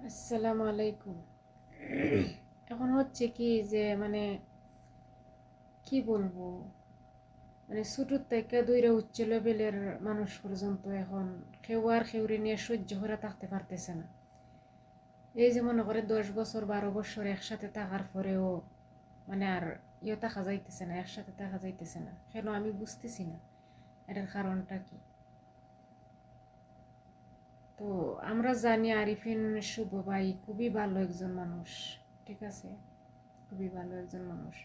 আসসালামু আলাইকুম। এখন হচ্ছে কি যে কি বলবো, ছোটোর থেকে দূরে উচ্চ লেভেলের মানুষ পর্যন্ত এখন কেউ আর কেউরে নিয়ে সহ্য করে থাকতে পারতেছে না। এই যে মনে করে 10 বছর 12 বছর একসাথে থাকার পরেও আর থাকা যাইতেছে না, একসাথে থাকা যাইতেছে না কেন আমি বুঝতেছি না এটার কারণটা কি। তো আমরা জানি আরিফিন শুভ ভাই খুবই ভালো একজন মানুষ, ঠিক আছে, খুবই ভালো একজন মানুষ।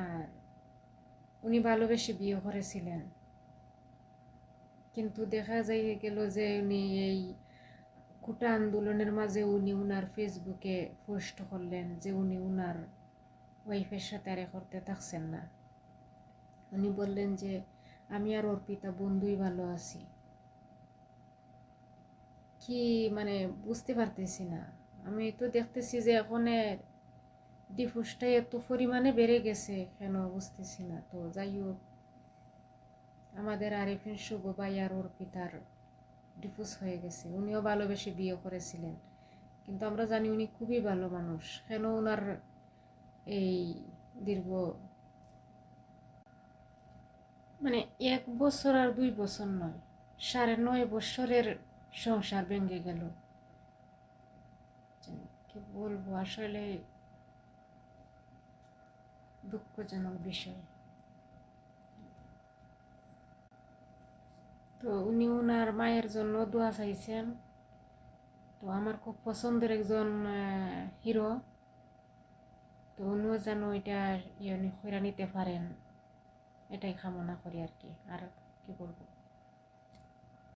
আর উনি ভালোবেসে বিয়ে করেছিলেন, কিন্তু দেখা যাই গেল যে উনি এই কোটা আন্দোলনের মাঝে উনি উনার ফেসবুকে পোস্ট করলেন যে উনি উনার ওয়াইফের সাথে আর করতে থাকছেন না। উনি বললেন যে আমি আর অর্পিতা বন্ধুই ভালো আছি। কি বুঝতে পারতেছি না। আমি তো দেখতেছি যে এখন ডিভোর্সটা এত পরিমাণে বেড়ে গেছে, কেন বুঝতেছি না। তো যাই হোক, আমাদের আরিফিন শুভ ভাই আর অর্পিতার ডিভোর্স হয়ে গেছে। উনিও ভালোবেসে বিয়ে করেছিলেন, কিন্তু আমরা জানি উনি খুবই ভালো মানুষ, কেন ওনার এই দীর্ঘ 1 বছর আর 2 বছর নয়, 9.5 বছরের সংসার ভেঙে গেল। কি বলবো, আসলে দুঃখজনক বিষয়। তো উনি ওনার মায়ের জন্য দোয়া চাইছেন। তো আমার খুব পছন্দের একজন হিরো, তো উনিও যেন এটা করে নিতে পারেন, এটাই কামনা করি আর কি। আর কি বলবো।